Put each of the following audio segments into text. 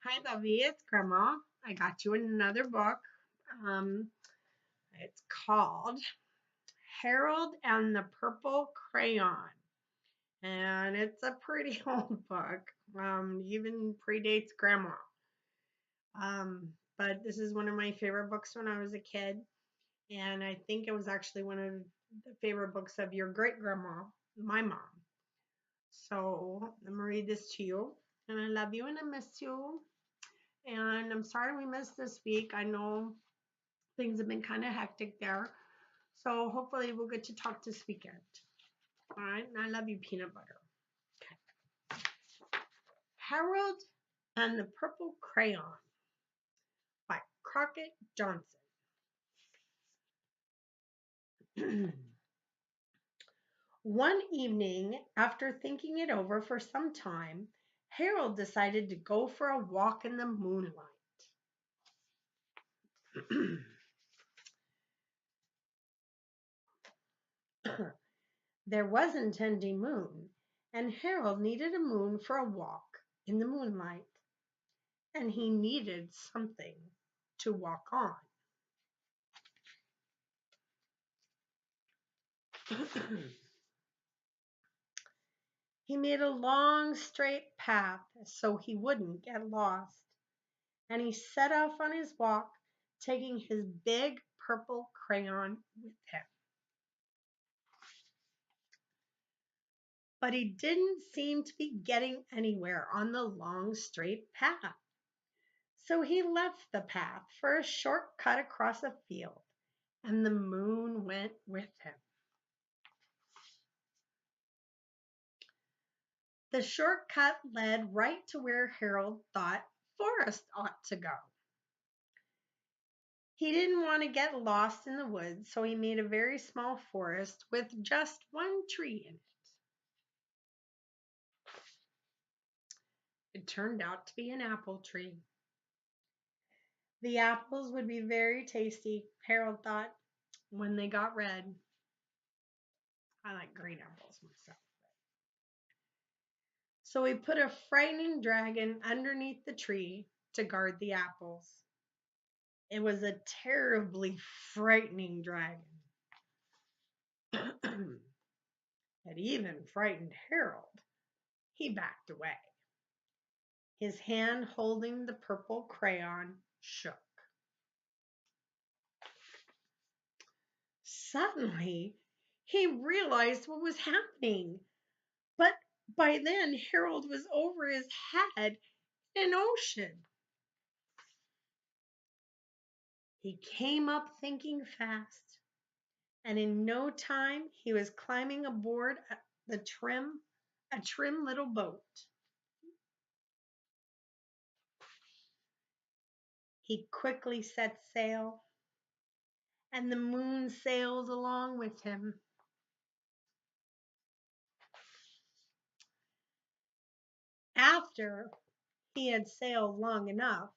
Hi, Lovey. It's Grandma. I got you another book. Um, it's called Harold and the Purple Crayon, and it's a pretty old book. Even predates Grandma. But this is one of my favorite books when I was a kid, and I think it was actually one of the favorite books of your great grandma, my mom. So I'm gonna read this to you, and I love you and I miss you. And I'm sorry we missed this week. I know things have been kind of hectic there. So hopefully we'll get to talk this weekend. All right. And I love you, peanut butter. Okay. Harold and the Purple Crayon by Crockett Johnson. One evening, after thinking it over for some time, Harold decided to go for a walk in the moonlight. There wasn't any moon, and Harold needed a moon for a walk in the moonlight, and he needed something to walk on. He made a long straight path so he wouldn't get lost, and he set off on his walk, taking his big purple crayon with him. But he didn't seem to be getting anywhere on the long straight path. So he left the path for a short cut across a field, and the moon went with him. The shortcut led right to where Harold thought Forrest ought to go. He didn't want to get lost in the woods, so he made a very small forest with just one tree in it. It turned out to be an apple tree. The apples would be very tasty, Harold thought, when they got red. I like green apples myself. So he put a frightening dragon underneath the tree to guard the apples. It was a terribly frightening dragon. It even frightened Harold. He backed away. His hand holding the purple crayon shook. Suddenly, he realized what was happening. But by then, Harold was over his head in an ocean. He came up thinking fast, and in no time he was climbing aboard a trim little boat. He quickly set sail, and the moon sailed along with him. After he had sailed long enough,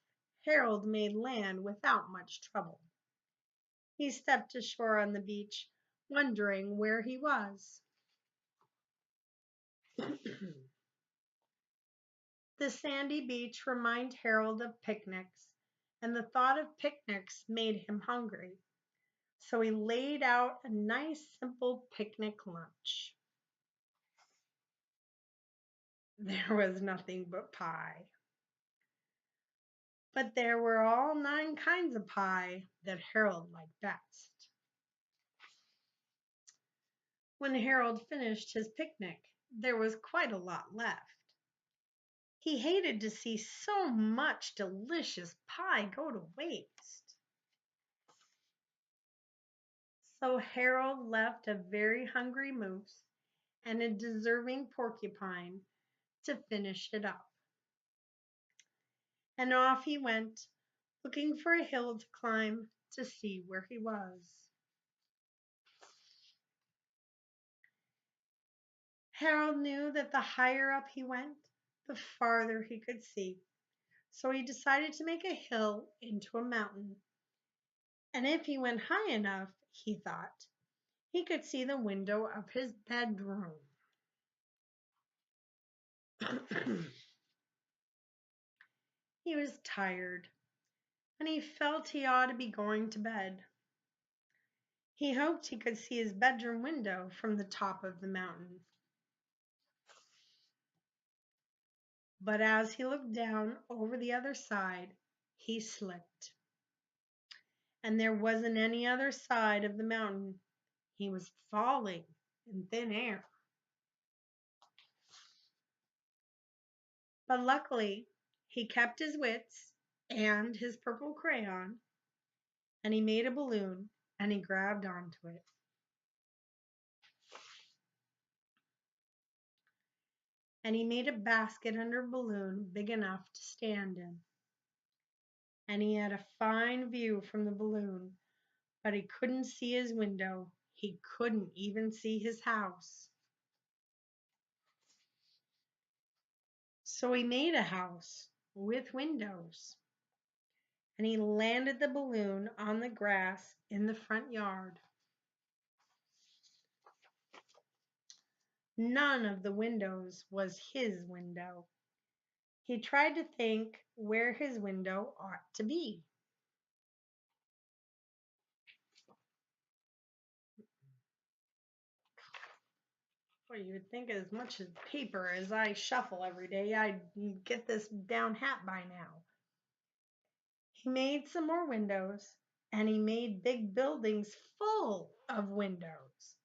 Harold made land without much trouble. He stepped ashore on the beach, wondering where he was. The sandy beach reminded Harold of picnics, and the thought of picnics made him hungry. So he laid out a nice, simple picnic lunch. There was nothing but pie. But there were all 9 kinds of pie that Harold liked best. When Harold finished his picnic, there was quite a lot left. He hated to see so much delicious pie go to waste. So Harold left a very hungry moose and a deserving porcupine to finish it up. And off he went, looking for a hill to climb to see where he was. Harold knew that the higher up he went, the farther he could see. So he decided to make a hill into a mountain. And if he went high enough, he thought, he could see the window of his bedroom. He was tired, and he felt he ought to be going to bed. He hoped he could see his bedroom window from the top of the mountain. But as he looked down over the other side, he slipped. And there wasn't any other side of the mountain. He was falling in thin air. But luckily, he kept his wits and his purple crayon, and he made a balloon and he grabbed onto it. And he made a basket under a balloon big enough to stand in. And he had a fine view from the balloon, but he couldn't see his window. He couldn't even see his house. So he made a house with windows, and he landed the balloon on the grass in the front yard. None of the windows was his window. He tried to think where his window ought to be. Well, you would think as much as paper as I shuffle every day, I'd get this down hat by now. He made some more windows, and he made big buildings full of windows.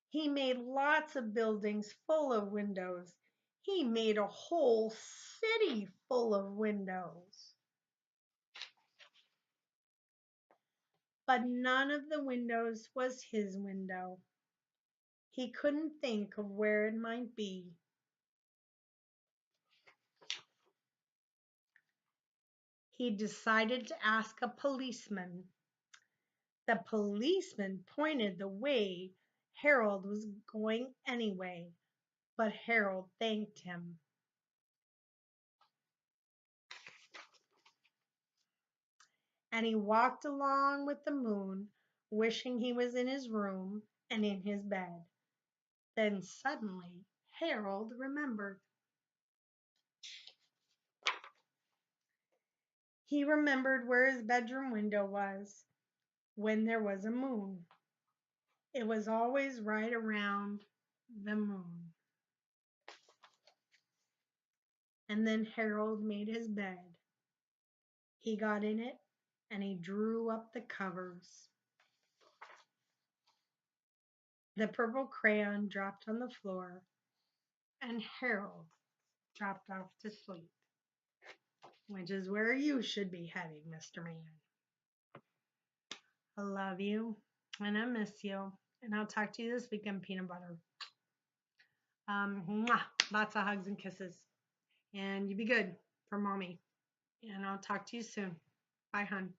He made lots of buildings full of windows. He made a whole city full of windows. But none of the windows was his window. He couldn't think of where it might be. He decided to ask a policeman. The policeman pointed the way Harold was going anyway, but Harold thanked him. And he walked along with the moon, wishing he was in his room and in his bed. Then suddenly Harold remembered. He remembered where his bedroom window was when there was a moon. It was always right around the moon. And then Harold made his bed. He got in it and he drew up the covers. The purple crayon dropped on the floor, and Harold dropped off to sleep, which is where you should be heading, Mr. Man. I love you, and I miss you, and I'll talk to you this weekend, peanut butter. Lots of hugs and kisses, and you be good for mommy, and I'll talk to you soon. Bye, hon.